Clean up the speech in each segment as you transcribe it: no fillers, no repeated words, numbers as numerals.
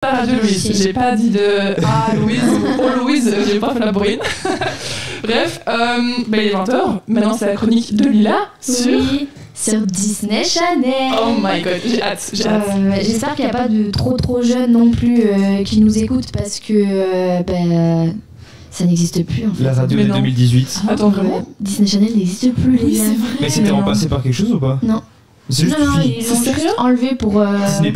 La radio Louise, j'ai pas dit de Louise ou oh Louise, j'ai pas fait la bourrine. Bref, il est 20h, maintenant c'est la chronique de Lila sur Disney Channel. Oh my god, j'ai hâte. J'espère qu'il n'y a pas de trop jeunes non plus qui nous écoutent parce que ça n'existe plus en fait. La radio de 2018. Attends, vraiment Disney Channel n'existe plus, les gars. Mais c'était remplacé par quelque chose ou pas? Non. C'est juste ils l'ont juste enlevé pour. Disney+.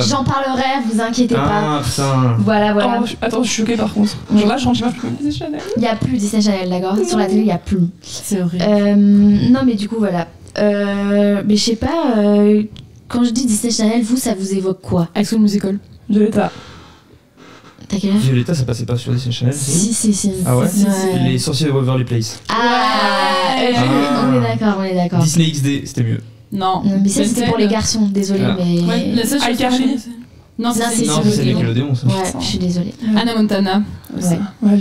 J'en parlerai, vous inquiétez pas. Ah putain. Voilà. Attends, je suis choquée par contre. Genre là, je rentre pas plus Disney Channel. Il n'y a plus Disney Channel, d'accord? Sur la télé, il n'y a plus. C'est horrible. Non, mais du coup, voilà. Mais je sais pas, quand je dis Disney Channel, vous, ça vous évoque quoi? High School Musical. Violetta. T'as quel âge? Violetta, ça passait pas sur Disney Channel? Si. Ah ouais? Les sorciers de Waverly Place. On est d'accord. Disney XD, c'était mieux. Non. Mais ça, c'était pour les garçons, désolé, mais. Ouais, ça, iCarly. Non, c'est Nickelodeon, ça. Ouais, je suis désolée. Hannah Montana. Ouais.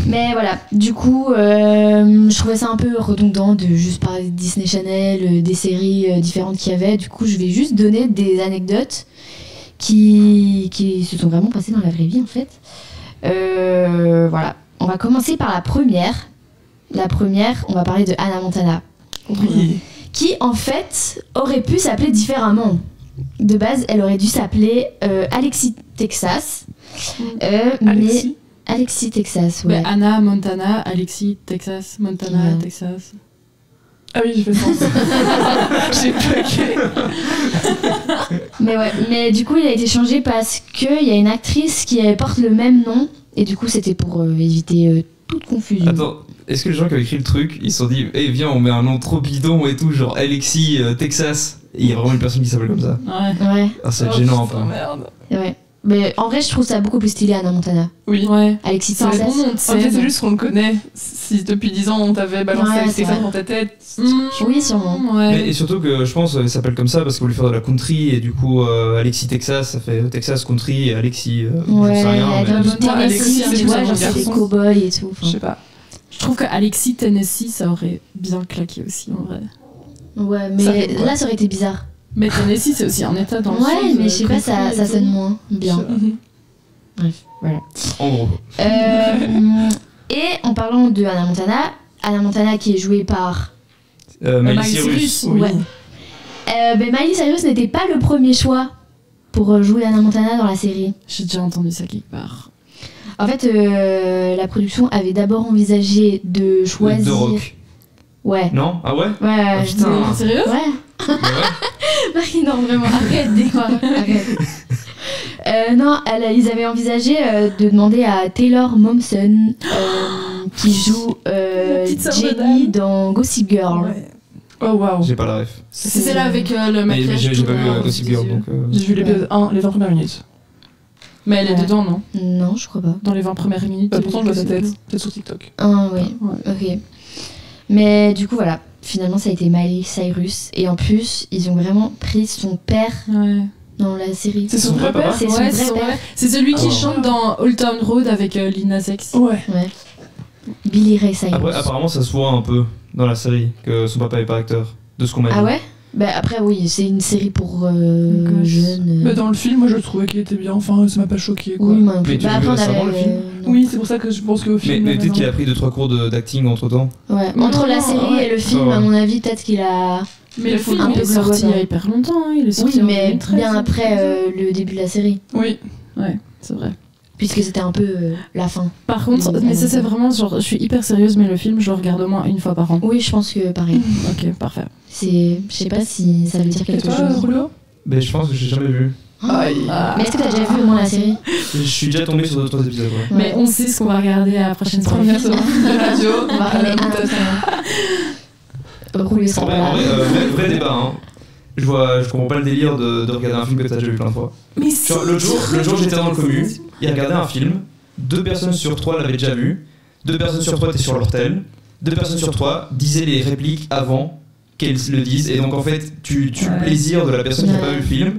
Mais voilà, du coup, je trouvais ça un peu redondant de juste parler de Disney Channel, des séries différentes qu'il y avait. Du coup, je vais juste donner des anecdotes qui se sont vraiment passées dans la vraie vie, en fait. Voilà, on va commencer par la première. La première, on va parler de Hannah Montana. Oui. Qui, en fait, aurait pu s'appeler différemment. De base, elle aurait dû s'appeler Alexis Texas. Mais Alexis Texas, ouais. Hannah Montana, Alexis Texas, Montana, Ouais. Texas. Ah oui, j'ai fait sens. J'ai bugué. Mais du coup, il a été changé parce qu'il y a une actrice qui porte le même nom. Et du coup, c'était pour éviter toute confusion. Attends, est-ce que les gens qui ont écrit le truc, ils se sont dit, viens, on met un nom trop bidon et tout, genre Alexis Texas. Et il y a vraiment une personne qui s'appelle comme ça. Ouais. Ah, c'est gênant un peu. Merde. Ouais. Mais en vrai, je trouve ça beaucoup plus stylé, Hannah Montana. Oui. Ouais. Alexis C'est un Texas. bon nom de En fait, c'est scène. juste qu'on le connaît. Si depuis 10 ans on t'avait balancé Ouais, avec c'est ça vrai. dans ta tête. Oui, sûrement. Ouais. Et surtout que je pense qu'elle s'appelle comme ça parce qu'on voulait faire de la country et du coup Alexis Texas, ça fait Texas country et Alexis, Ouais, je sais rien. elle vient Mais... du Tennessee, Alexis, tu vois, c'est genre un c'est des garçon. cow-boys et tout. Je sais pas. Je trouve que Alexis Tennessee, ça aurait bien claqué aussi en vrai. Ouais, Ça mais fait quoi? là, ça aurait été bizarre. Mais Tennessee, c'est aussi un état dans le Ouais, sud, mais je sais pas, country ça et sonne tout. moins bien. Bref, voilà. En gros. Et en parlant de Hannah Montana qui est jouée par... Miley Miley Cyrus. Oui. Ouais. Miley Cyrus n'était pas le premier choix pour jouer Hannah Montana dans la série. J'ai déjà entendu ça quelque part. En fait, la production avait d'abord envisagé de choisir... De Rock. Ouais. Non? Ah ouais? Ouais, putain. Sérieux? Ouais. Bah ouais. Marie, non, vraiment, arrête des fois. Arrête. Non, ils avaient envisagé de demander à Taylor Momsen, qui joue petite sœur de Jenny Dan. dans Gossip Girl. Oh waouh. J'ai pas la ref. C'est celle avec le Mais maquillage. j'ai tout pas vu noir Gossip des Girl yeux. donc. J'ai vu l'épisode 1, les 20 premières minutes. Mais elle est Ouais. dedans, non? Non, je crois pas. Dans les 20 premières minutes. Bah, pourtant, je vois sa c'est tête. C'est sur TikTok. Ah oui, Ouais. ok. Mais du coup, voilà. Finalement, ça a été Miley Cyrus. Et en plus, ils ont vraiment pris son père Ouais. dans la série. C'est son vrai papa. C'est son Ouais, vrai père. c'est celui qui Oh. chante dans Old Town Road avec Lil Nas X. Ouais. Ouais. Billy Ray Cyrus. Après, apparemment, ça se voit un peu dans la série que son papa est pas acteur. De ce qu'on m'a dit. Ah ouais? Bah après, oui, c'est une série pour Gosse. jeunes. Mais dans le film, moi je trouvais qu'il était bien. Enfin, ça m'a pas choqué quoi. Oui, moi non plus. Mais tu Bah, l'as vu après, on récemment, avait, le film non. Oui, c'est pour ça que je pense qu'au Mais, film. peut-être qu'il a pris 2-3 cours d'acting entre temps. Ouais, Non, entre la non, série ouais. et le film, Ouais. à mon avis, peut-être qu'il a. Mais le film un il peu est sorti il y a global. hyper longtemps. Hein. Il est sorti Oui, en mais 2013, bien après le début de la série. Oui. Ouais, c'est vrai. Puisque c'était un peu la fin. Par contre, Oui, mais ça c'est vraiment genre, je suis hyper sérieuse, mais le film je le regarde au moins une fois par an. Oui, je pense que pareil. Ok, parfait. Je sais pas si ça veut dire Et quelque toi, chose. Rouleau? Mais je pense que j'ai jamais vu. Aïe. Mais est-ce que t'as déjà vu au moins la série? Je suis déjà tombé sur 2-3 épisodes. Ouais. Mais on sait ce qu'on va regarder à la prochaine fois. Première semaine de radio. On va à la regarder montation. Rouler En sera vrai, pas là. vrai débat. Hein. Je comprends pas le délire de regarder un film que t'as déjà vu plein de fois. Mais Tu vois, l'autre jour j'étais dans le commu, il regardait un film, 2 personnes sur 3 l'avaient déjà vu, 2 personnes sur 3 étaient sur leur tel, 2 personnes sur 3 disaient les répliques avant qu'elles le disent, et donc en fait tu tues le plaisir de la personne qui a pas vu le film,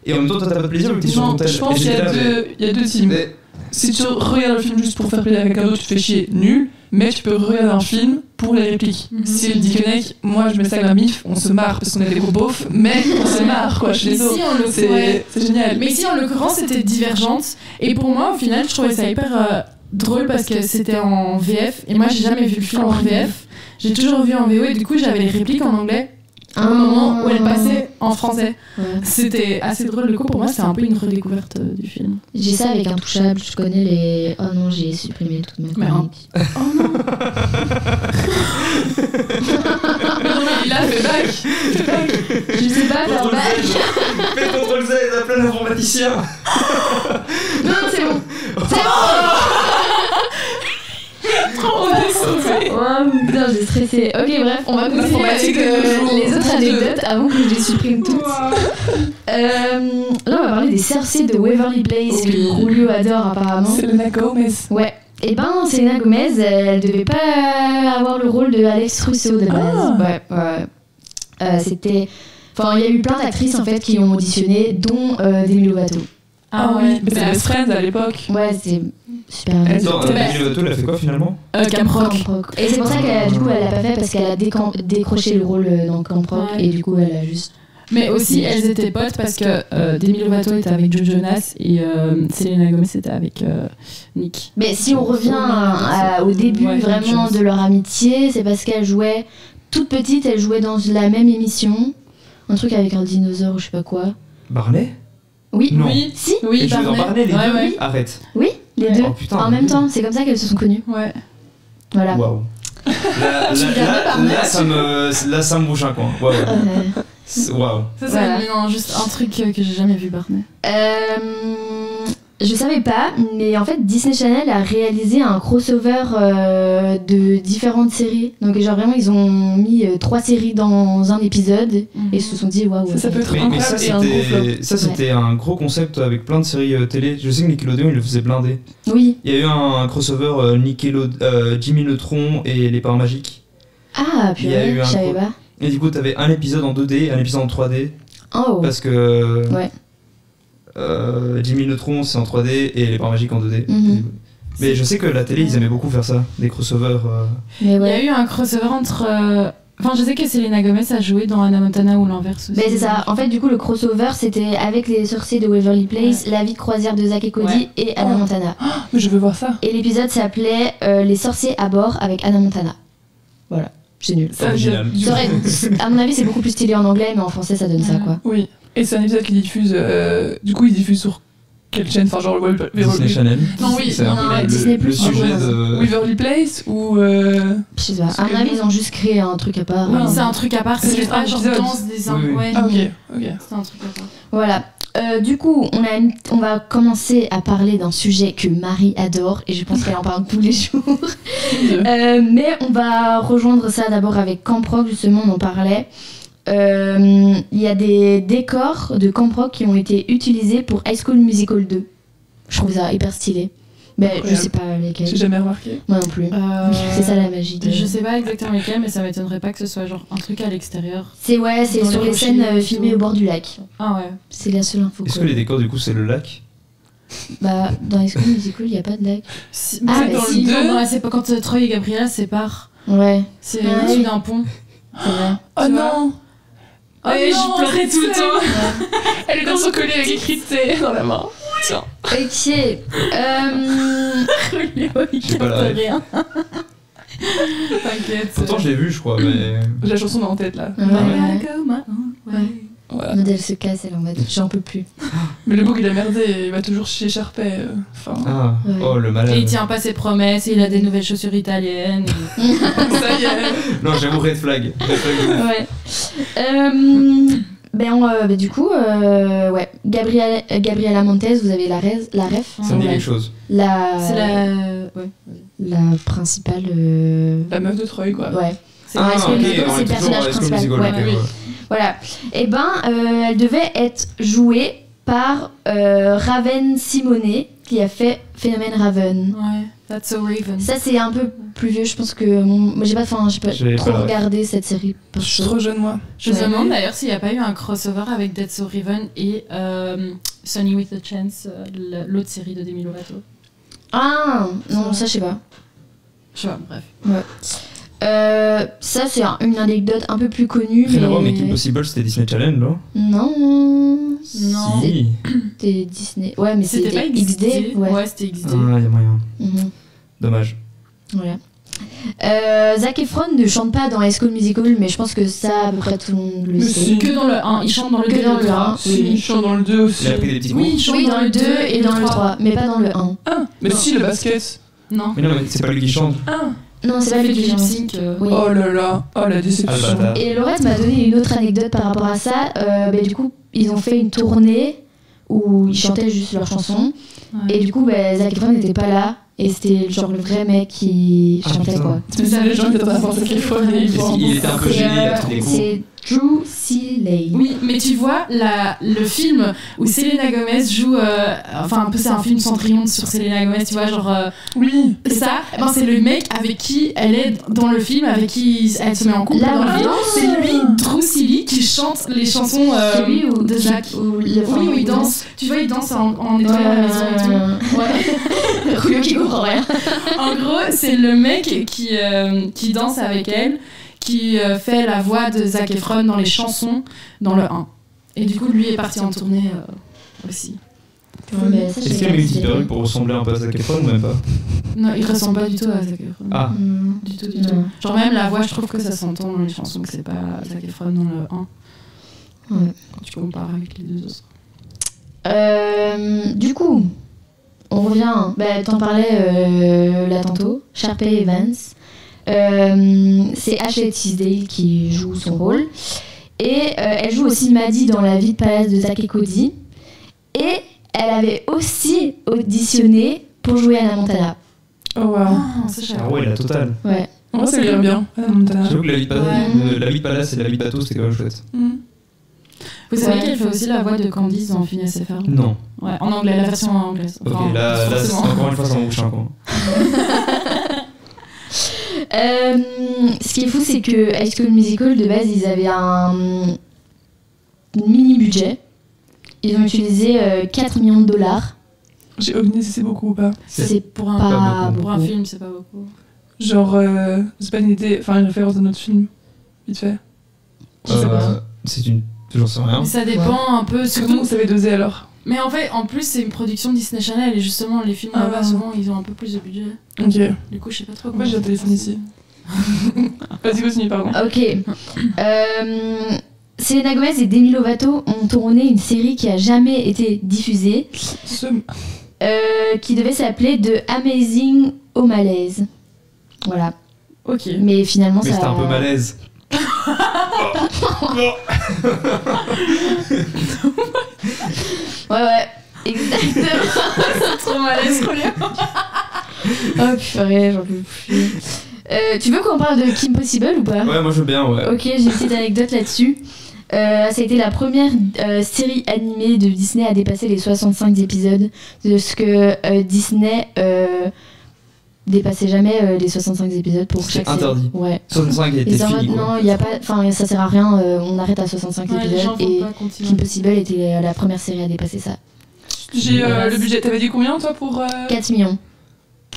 et en même temps toi t'as pas de plaisir vu que t'es sur ton Non, tel. je pense Et qu'il y j'étais a là, deux teams. mais- Si tu regardes le film juste pour faire plaisir à quelqu'un d'autre, tu te fais chier, nul. mais tu peux regarder un film pour les répliques. Si elle dit que mec, moi je mets ça avec ma mif, on se marre parce qu'on est des gros beaufs, mais on se marre quoi, je suis désolée. C'est génial. Mais ici, en l'occurrence, c'était Divergente. Et pour moi, au final, je trouvais ça hyper drôle parce que c'était en VF. Et moi, j'ai jamais vu le film en VF. J'ai toujours vu en VO et du coup, j'avais les répliques en anglais. À un moment où elle passait en français. Ouais. C'était assez drôle. Le coup, pour moi, c'est un peu une redécouverte du film. J'ai ça avec Intouchable, je connais les. Oh non, j'ai supprimé toute ma chronique. Oh non. Il a fait bac. Je sais pas faire bac. Fais CTRL Z, il y a plein d'informaticiens. Non, c'est bon. C'est bon. On est sauvé. Oh putain, j'ai stressé. Ok, bref, on va continuer avec les autres anecdotes avant que je les supprime toutes. Là, on va parler des sorciers de Waverly Place que Julio adore apparemment. Selena Gomez. Ouais. Et ben, Selena Gomez, elle devait pas avoir le rôle de Alex Russo de base. Ouais. C'était. Enfin, il y a eu plein d'actrices en fait qui ont auditionné, dont Demi Lovato. Ah oui, mais c'était Best Friends à l'époque. Ouais, c'est super. Attends, Demi Lovato, elle a fait quoi finalement? Camp Rock. Et c'est pour ça qu'elle, du coup, elle l'a pas fait parce qu'elle a décroché le rôle dans Camp Rock et du coup, elle a juste. Mais aussi, elles étaient potes parce que Demi Lovato était avec Joe Jonas et Selena Gomez était avec Nick. Mais si on revient au début vraiment de leur amitié, c'est parce qu'elle jouait toute petite, elle jouait dans la même émission, un truc avec un dinosaure ou je sais pas quoi. Barney? Oui. Non. Oui. Si. Oui, Et je vais dans Barney les deux. Ouais. Arrête. Oui, les deux. Oh, putain, en même temps, c'est comme ça qu'elles se sont connues. Ouais. Voilà. Waouh. Là, ça me bouge un coin. Waouh. Waouh. Ça, Voilà. non, juste un truc que j'ai jamais vu, Barney. Je savais pas, mais en fait Disney Channel a réalisé un crossover de différentes séries. Donc genre vraiment ils ont mis 3 séries dans un épisode et ils se sont dit waouh. Ça peut être Mais incroyable ça, et un gros flop. c'était un gros concept avec plein de séries télé. Je sais que Nickelodeon, il le faisait blinder. Oui. Il y a eu un crossover Jimmy Neutron et les Parts Magiques. Ah Il y a eu purée, un je savais gros- pas. Et du coup, t'avais un épisode en 2D et un épisode en 3D. Oh. Parce que Ouais. Jimmy Neutron, c'est en 3D et les Parts Magiques en 2D. Mhm. Mais je sais que la télé, ils aimaient beaucoup faire ça, des crossovers. Mais Il y a ouais. eu un crossover entre. Enfin, je sais que Selena Gomez a joué dans Hannah Montana ou l'inverse aussi. Mais c'est ça. En fait, du coup, le crossover, c'était avec les sorciers de Waverly Place, La vie de croisière de Zack et Cody et Hannah Montana. Mais je veux voir ça. Et l'épisode s'appelait Les sorciers à bord avec Hannah Montana. Voilà. C'est nul. Ça, Original. Ça aurait- à mon avis, c'est beaucoup plus stylé en anglais, mais en français, ça donne ça, quoi. Oui. Et c'est un épisode qui diffuse. Du coup, il diffuse sur quelle chaîne? Enfin, genre Disney Channel. Non, oui, C'est un non, peu Disney+, le sujet de. Waverly Place ou. Je sais pas. À mon que- avis, ils ont juste créé un truc à part. Oui, c'est un truc à part, C'est c'est juste pas un genre épisode. danse des Oui, oui. ouais. Ah, ok, ok. C'est un truc à part. Voilà. Du coup, on va commencer à parler d'un sujet que Marie adore et je pense qu'elle en parle tous les jours. Mais on va rejoindre ça d'abord avec Camp Rock, justement, on en parlait. Il y a des décors de Camp Rock qui ont été utilisés pour High School Musical 2. Je trouve ça hyper stylé. Mais je Incroyable. sais pas lesquels. J'ai jamais remarqué. Moi non plus. C'est ça la magie. Je sais pas exactement lesquels, mais ça m'étonnerait pas que ce soit genre un truc à l'extérieur. C'est c'est Dans sur les les rochers scènes et tout. filmées au bord du lac. Ah ouais. C'est la seule info. Est-ce quoi. que les décors, du coup, c'est le lac? Bah, dans High School Musical, il n'y a pas de lac. Si, Ah, mais bah si, si. c'est pas quand Troy et Gabriella se séparent. Ouais, C'est Ah au-dessus oui. d'un pont. c'est vrai. Oh Tu non! Oh oui, je pleurais tout le temps. Elle est dans son collier avec écrit T dans la main. Tiens. Ok. Il J'ai pas la capte ref. rien. T'inquiète. Pourtant, je l'ai vu, je crois, mais. J'ai la chanson dans la tête là. Ouais, Ah ouais. Ouais. Voilà. Maud, elle se casse, elle est en mode j'en peux plus. Mais le bouc il a merdé, il va toujours chez Sharpay. Enfin, Ah, Ouais. oh le malade. Et il tient pas ses promesses, et il a des nouvelles chaussures italiennes. ça y est. Non, j'avoue, red flag. Red flag. Ouais. Du coup, ouais. Gabriela Montez, vous avez la ref. Ça me dit quelque chose. C'est la. Ouais. La principale. La meuf de Troy quoi. Ouais. C'est Ah, High School ok, Musical, on c'est est le toujours personnage à High School principal. Musical, Ouais. ok, oui. ouais. Voilà. Et elle devait être jouée par Raven Simonet, qui a fait Phénomène Raven. Ouais. That's so Raven. Ça, c'est un peu plus vieux, je pense que. Moi, j'ai pas J'ai trop pas la ref. regardé cette série. Je suis trop jeune moi. Je me Ouais. demande d'ailleurs s'il n'y a pas eu un crossover avec Dead So Raven et Sunny with a Chance, l'autre série de Demi Lovato. Ah, non, ça, je sais pas. Tu vois, bref. Ça, c'est une anecdote un peu plus connue. Rien à voir, mais Kim Possible, c'était Disney Channel, là. Non. Non. Si. C'était Disney. Ouais, mais C'était pas XD. Ouais, c'était XD. Ah, il y a moyen. Mhm. Dommage. Voilà. Zac Efron ne chante pas dans High School Musical, mais je pense que ça, à peu près tout le monde le Mais sait. si. Que dans le 1, il chante dans le 2 Que dans le 1. un. Si, il chante dans le 2 aussi. Il a pris des petits cours. Oui, il chante Oui, dans le 2 et dans le 3. 3, mais pas dans le 1. Ah, mais Non. si, le basket. Non. Mais non, mais c'est pas lui qui chante. Ah. Non, c'est Ça pas fait lui du qui lip chante. sync. Oui. Oh là là, oh la Ah, le déception. bâtard. Et Laurette m'a donné une autre anecdote par rapport à ça. Du coup, ils ont fait une tournée où ils chantaient juste leurs chansons. Ouais. Et du coup, Zac Efron n'était pas là. Et c'était genre le vrai mec qui Ah, chantait, putain. quoi. C'est ça, les gens qui attendent à voir Zac Efron et ils vont. Il était un peu C'est, gêné à tous les coups. c'est Drew Seeley. Oui, mais tu vois, le film où Selena Gomez joue. Enfin, un peu, c'est un film Cendrillon sur Selena Gomez, tu vois, genre. Oui. Ça, c'est le mec avec qui elle est dans le film, avec qui elle se met en couple Là, dans le film. non. C'est lui, Drew Seeley, qui chante les chansons C'est lui ou de Zac. Oui, où il danse. Tu vois, il danse en nettoyant la maison et tout. Ouais. Julio qui comprend rien. En gros, c'est le mec qui danse avec elle, qui fait la voix de Zac Efron dans les chansons dans le 1. Et du coup, lui est parti en tournée aussi. Est-ce qu'il a mis une petite perruque pour ressembler un peu à Zac Efron ou même pas? Non, il ressemble pas du tout à Zac Efron. Ah, Du tout. Genre même la voix, je trouve que ça s'entend dans les chansons, que c'est pas Zac Efron dans le 1. Ouais. Quand tu compares avec les deux autres. Du coup, on revient. T'en parlais là tantôt. Sharpay Evans. C'est Ashley Tisdale qui joue son rôle. Et elle joue aussi Maddie dans La vie de palace de Zack et Cody. Et elle avait aussi auditionné pour jouer Hannah Montana. Oh wow. Ah, ça, je savais ah pas. ouais, la totale. Ouais. Moi, ça lui irait bien. Hannah Montana. J'avoue que la vie de Ouais. la vie de palace et la vie de bateau, c'était quand même chouette. Vous savez Ouais. qu'elle fait aussi la voix de Candice dans Phineas et Ferb? Non. Ouais, en anglais, la version anglaise. Ok, Enfin, là, c'est forcément. encore une fois, ça m'embouche un coin. Ce qui est fou, c'est que High School Musical, de base, ils avaient un mini budget. Ils ont utilisé 4 millions de dollars. J'ai aucune idée si c'est beaucoup ou pas. C'est Pour un, pas pour un beaucoup. film, c'est pas beaucoup. Genre, c'est pas une idée, enfin une référence à notre film, vite fait. Je sais pas. C'est une. J'en sais rien. Mais ça dépend un peu, Comment surtout. vous savez doser alors? Mais en fait, en plus, c'est une production Disney Channel et justement, les films Ah. là-bas, souvent, ils ont un peu plus de budget. Ok. Du coup, je sais pas trop Pourquoi j'ai un téléphone ici? Vas-y, continue, pardon. Ok. Selena Gomez et Demi Lovato ont tourné une série qui a jamais été diffusée, qui devait s'appeler The Amazing O'Malaise. Voilà. Ok. Mais finalement, Mais ça. c'était un peu malaise. Ouais, exactement. Trop malaise, trop bien. Oh purée, j'en peux plus. Tu veux qu'on parle de Kim Possible ou pas? Ouais, moi je veux bien, ouais. Ok, j'ai une petite anecdote là-dessus. Ça a été la première série animée de Disney à dépasser les 65 épisodes. De ce que Disney dépassait jamais les 65 épisodes pour C'est chaque série. interdit. Ouais. 65 Ils était étaient en mode, fini, quoi. non, il y a pas, enfin ça sert à rien, on arrête à 65 Ouais, les épisodes gens et vont pas continuer. Kim Possible était la première série à dépasser ça. J'ai le budget. T'avais dit combien toi pour 4 millions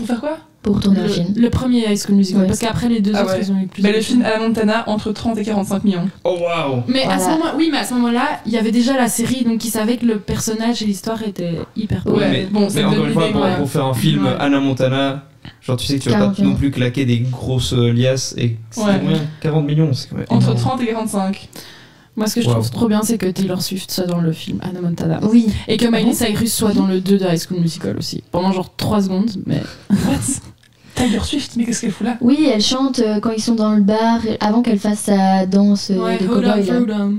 faire quoi? pour tourner un film. Le premier High School Musical, Ouais. parce qu'après les deux Ah autres, ouais. ils ont eu plus Bah, de le film budget. Hannah Montana entre 30 et 45 millions. Oh waouh! Mais à ce Voilà. moment, oui, mais à ce moment-là, il y avait déjà la série, donc ils savaient que le personnage et l'histoire étaient hyper Ouais, Ouais, mais, bon, ça mais me encore donne une fois, l'idée, pour, ouais. pour faire un film Ouais. Hannah Montana, genre tu sais que tu vas 40 pas millions. non plus claquer des grosses liasses et c'est Ouais. combien? 40 millions, c'est quand même Entre énorme. 30 et 45. Moi, ce que je Wow. trouve trop bien, c'est que Taylor Swift soit dans le film Hannah Montana. Oui. Et que Miley Cyrus soit dans le 2 de High School Musical aussi. Pendant genre 3 secondes, mais. What? Taylor Swift, mais qu'est-ce qu'elle fout là? Oui, elle chante quand ils sont dans le bar, avant qu'elle fasse sa danse de hold cowboy. up, là. hold up.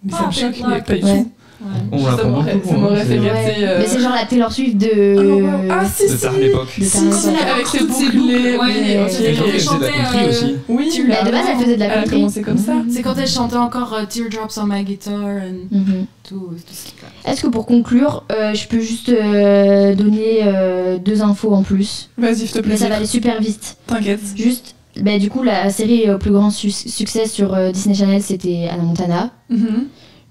Mais ça Ah, me choque, peut-être mais pas du Ouais. tout. Ouais. On Ça l'apprend m'aurait- beaucoup. ça m'aurait fait c'est- rire. Ouais. c'est, Mais c'est genre la Taylor Swift de. Ah, si, de si! faire l'époque. de Si, Taylor si, Swift. avec ses toutes ses boucles, boucles, oui, ouais, mais ok. c'est Elle quand elle faisait de la chantait, country aussi. Oui, Mais de base, elle faisait de la Elle a country. commencé comme ça. C'est quand elle chantait encore Teardrops on My Guitar and Mhm. tout ça. Est-ce que pour conclure, je peux juste donner 2 infos en plus? Vas-y, s'il te Mais plaît. ça va aller super vite. T'inquiète. Juste, du coup, la série au plus grand succès sur Disney Channel, c'était Hannah Montana. Mhm.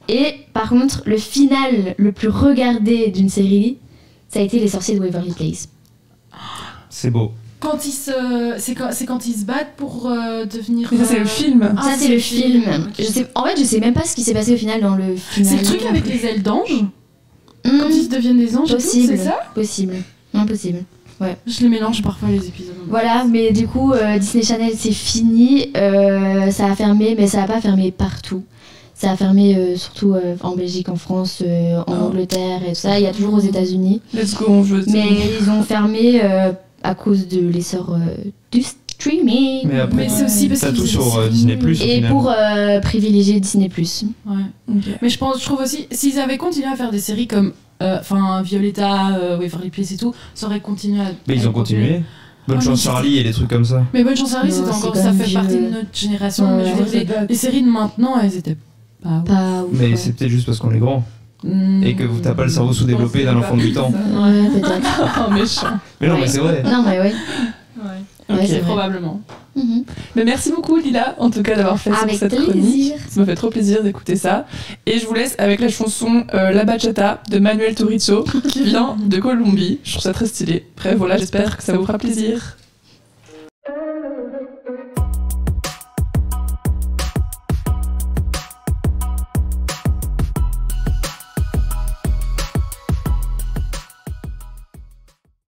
Et par contre, le final le plus regardé d'une série, ça a été Les Sorciers de Waverly Place. C'est beau. C'est quand ils se battent pour devenir. Mais ça, c'est le film. Ah, Ça, c'est le film. Ok. En fait, je sais même pas ce qui s'est passé au final dans le film. C'est le truc avec les ailes d'ange quand ils deviennent des anges. et tout, Possible. C'est ça. Possible. Impossible. Je les mélange parfois les épisodes. Voilà, mais du coup, Disney Channel, c'est fini. Ça a fermé, mais ça a pas fermé partout. Ça a fermé surtout en Belgique, en France, en Angleterre et tout ça. Il y a toujours aux États-Unis. Let's go, on veut. Mais ils ont fermé à cause de l'essor du streaming. Mais après, Mais c'est aussi parce t'as qu'ils tout faisaient sur des Disney+. films. au Et final. pour privilégier Disney+. Ouais. Ok. Mais je trouve aussi, s'ils avaient continué à faire des séries comme Violetta, Waverly Place et tout, ça aurait continué à. Mais ils ont continué. Bonne Ouais, chance mais Charlie et des trucs comme ça. Mais Bonne Chance Charlie, Non, c'était c'est encore, quand ça même fait partie vieux. de notre génération. Ouais, mais je veux dire, les séries de maintenant, elles étaient pas ouf. Pas ouf. Mais ouais. c'est peut-être juste parce qu'on est grand et que t'as pas le cerveau sous-développé d'un enfant de 8 ans. Ouais, peut-être. Oh, méchant. Mais non, Ouais. mais c'est vrai. Non, mais oui. Ok. Ouais, c'est vrai. Probablement. Mhm. Mais merci beaucoup, Lila, en tout cas, d'avoir fait Avec cette chronique. plaisir. Ça m'a fait trop plaisir d'écouter ça. Et je vous laisse avec la chanson La Bachata de Manuel Turizo, qui vient de Colombie. Je trouve ça très stylé. Bref, voilà, j'espère que ça vous fera plaisir.